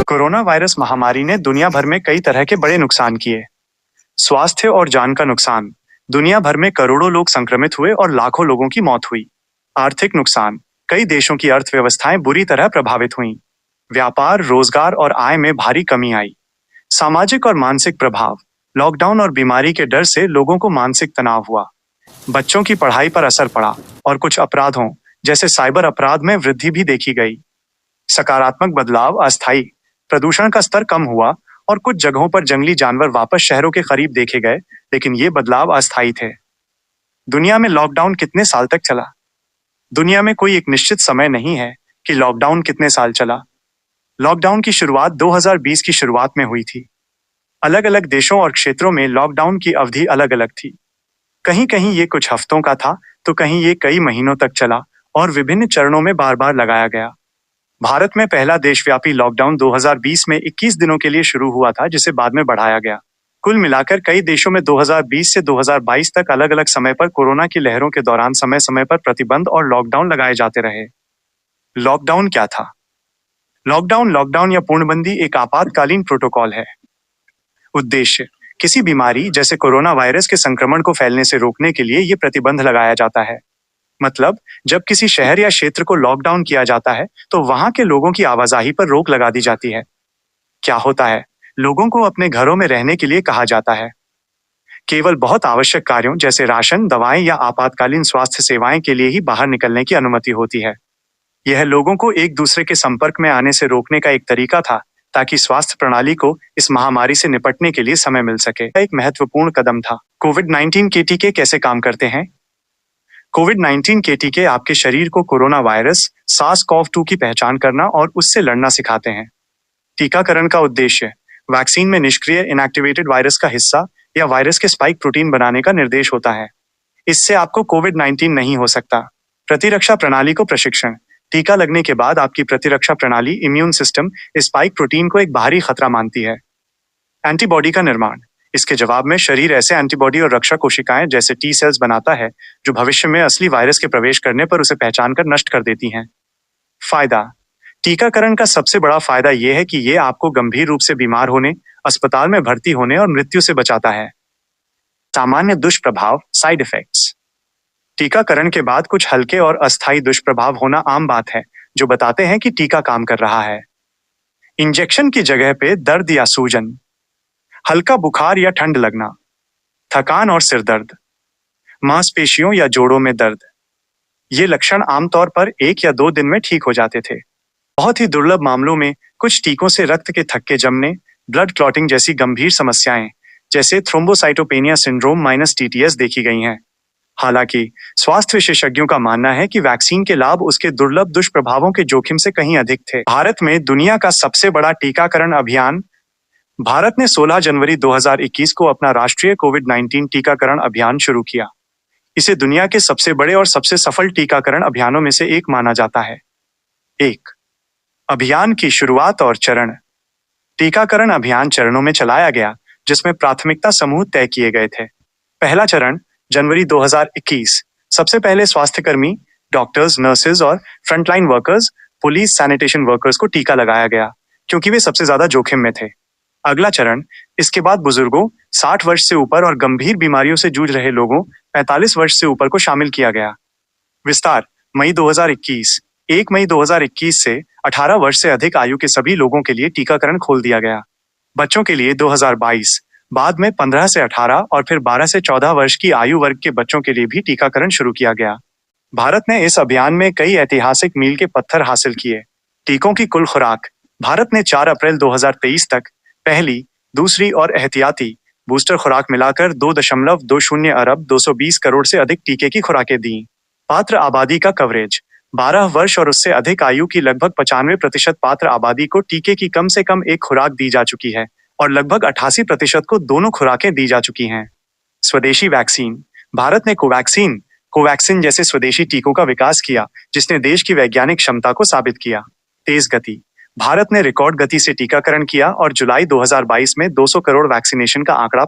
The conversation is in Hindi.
कोरोना वायरस महामारी ने दुनिया भर में कई तरह के बड़े नुकसान किए। स्वास्थ्य और जान का नुकसान। दुनिया भर में करोड़ों लोग संक्रमित हुए और लाखों लोगों की मौत हुई। आर्थिक नुकसान। कई देशों की अर्थव्यवस्थाएं बुरी तरह प्रभावित हुईं। व्यापार, रोजगार और आय में भारी कमी आई। सामाजिक और मानसिक प्रभाव। लॉकडाउन और बीमारी के डर से लोगों को मानसिक तनाव हुआ। बच्चों की पढ़ाई पर असर पड़ा और कुछ अपराधों जैसे साइबर अपराध में वृद्धि भी देखी गई। सकारात्मक बदलाव। अस्थायी। प्रदूषण का स्तर कम हुआ और कुछ जगहों पर जंगली जानवर वापस शहरों के करीब देखे गए, लेकिन ये बदलाव अस्थायी थे। दुनिया में लॉकडाउन कितने साल तक चला? दुनिया में कोई एक निश्चित समय नहीं है कि लॉकडाउन कितने साल चला। लॉकडाउन की शुरुआत 2020 की शुरुआत में हुई थी। अलग अलग देशों और क्षेत्रों में लॉकडाउन की अवधि अलग अलग थी। कहीं कहीं ये कुछ हफ्तों का था तो कहीं ये कई महीनों तक चला और विभिन्न चरणों में बार बार लगाया गया। भारत में पहला देशव्यापी लॉकडाउन 2020 में 21 दिनों के लिए शुरू हुआ था, जिसे बाद में बढ़ाया गया। कुल मिलाकर कई देशों में 2020 से 2022 तक अलग अलग समय पर कोरोना की लहरों के दौरान समय समय पर प्रतिबंध और लॉकडाउन लगाए जाते रहे। लॉकडाउन क्या था? लॉकडाउन या पूर्णबंदी एक आपातकालीन प्रोटोकॉल है। उद्देश्य: किसी बीमारी जैसे कोरोना वायरस के संक्रमण को फैलने से रोकने के लिए ये प्रतिबंध लगाया जाता है। मतलब, जब किसी शहर या क्षेत्र को लॉकडाउन किया जाता है तो वहां के लोगों की आवाजाही पर रोक लगा दी जाती है। क्या होता है? लोगों को अपने घरों में रहने के लिए कहा जाता है। केवल बहुत आवश्यक कार्यों जैसे राशन, दवाएं या आपातकालीन स्वास्थ्य सेवाएं के लिए ही बाहर निकलने की अनुमति होती है। यह लोगों को एक दूसरे के संपर्क में आने से रोकने का एक तरीका था, ताकि स्वास्थ्य प्रणाली को इस महामारी से निपटने के लिए समय मिल सके। एक महत्वपूर्ण कदम था। कोविड-19 के टीके कैसे काम करते हैं? कोविड-19 के टीके आपके शरीर को कोरोना वायरस SARS-CoV-2 की पहचान करना और उससे लड़ना सिखाते हैं। टीकाकरण का उद्देश्य: वैक्सीन में निष्क्रिय इनएक्टिवेटेड वायरस का हिस्सा या वायरस के स्पाइक प्रोटीन बनाने का निर्देश होता है। इससे आपको कोविड-19 नहीं हो सकता। प्रतिरक्षा प्रणाली को प्रशिक्षण: टीका लगने के बाद आपकी प्रतिरक्षा प्रणाली इम्यून सिस्टम इस स्पाइक प्रोटीन को एक बाहरी खतरा मानती है। एंटीबॉडी का निर्माण: इसके जवाब में शरीर ऐसे एंटीबॉडी और रक्षा कोशिकाएं जैसे टी सेल्स बनाता है जो भविष्य में असली वायरस के प्रवेश करने पर उसे पहचान कर नष्ट कर देती हैं। फायदा: टीकाकरण का सबसे बड़ा फायदा यह है कि यह आपको गंभीर रूप से बीमार होने, अस्पताल में भर्ती होने और मृत्यु से बचाता है। सामान्य दुष्प्रभाव, साइड इफेक्ट्स: टीकाकरण के बाद कुछ हल्के और अस्थायी दुष्प्रभाव होना आम बात है, जो बताते हैं कि टीका काम कर रहा है। इंजेक्शन की जगह पे दर्द या सूजन, हल्का बुखार या ठंड लगना, थकान और सिर दर्द, मांसपेशियों या जोड़ों में दर्द। ये लक्षण आमतौर पर 1 या 2 दिन में ठीक हो जाते थे। बहुत ही दुर्लभ मामलों में कुछ टीकों से रक्त के थक्के जमने, ब्लड क्लॉटिंग जैसी गंभीर समस्याएं जैसे थ्रोम्बोसाइटोपेनिया सिंड्रोम -TTS देखी गई हैं। हालांकि स्वास्थ्य विशेषज्ञों का मानना है कि वैक्सीन के लाभ उसके दुर्लभ दुष्प्रभावों के जोखिम से कहीं अधिक थे। भारत में दुनिया का सबसे बड़ा टीकाकरण अभियान। भारत ने 16 जनवरी 2021 को अपना राष्ट्रीय कोविड-19 टीकाकरण अभियान शुरू किया। इसे दुनिया के सबसे बड़े और सबसे सफल टीकाकरण अभियानों में से एक माना जाता है। 1. अभियान की शुरुआत और चरण। टीकाकरण अभियान चरणों में चलाया गया, जिसमें प्राथमिकता समूह तय किए गए थे। पहला चरण जनवरी 2021। सबसे पहले स्वास्थ्यकर्मी, डॉक्टर्स, नर्सेज और frontline workers, police, sanitation workers को टीका लगाया गया, क्योंकि वे सबसे ज्यादा जोखिम में थे। अगला चरण, इसके बाद बुजुर्गों, 60 वर्ष से ऊपर और गंभीर बीमारियों से जूझ रहे लोगों, 45 वर्ष से ऊपर को शामिल किया गया। विस्तार मई 2021। 1 मई 2021 से 18 वर्ष से अधिक आयु के सभी लोगों के लिए टीकाकरण खोल दिया गया। बच्चों के लिए 2022, बाद में 15 से 18 और फिर 12 से 14 वर्ष की आयु वर्ग के बच्चों के लिए भी टीकाकरण शुरू किया गया। भारत ने इस अभियान में कई ऐतिहासिक मील के पत्थर हासिल किए। टीकों की कुल खुराक: भारत ने 4 अप्रैल 2023 तक पहली, दूसरी और एहतियाती बूस्टर खुराक मिलाकर 2.20 अरब 220 करोड़ से अधिक टीके की खुराकें दी। पात्र आबादी का कवरेज: 12 वर्ष और उससे अधिक आयु की लगभग 95% पात्र आबादी को टीके की कम से कम एक खुराक दी जा चुकी है और लगभग 88% को दोनों खुराकें दी जा चुकी हैं। स्वदेशी वैक्सीन। भारत ने कोवैक्सीन जैसे स्वदेशी टीकों का विकास किया, जिसने देश की वैज्ञानिक क्षमता को साबित किया। तेज गति। भारत ने रिकॉर्ड गति से टीकाकरण किया और जुलाई 2022 में 200 करोड़ वैक्सीनेशन का आंकड़ा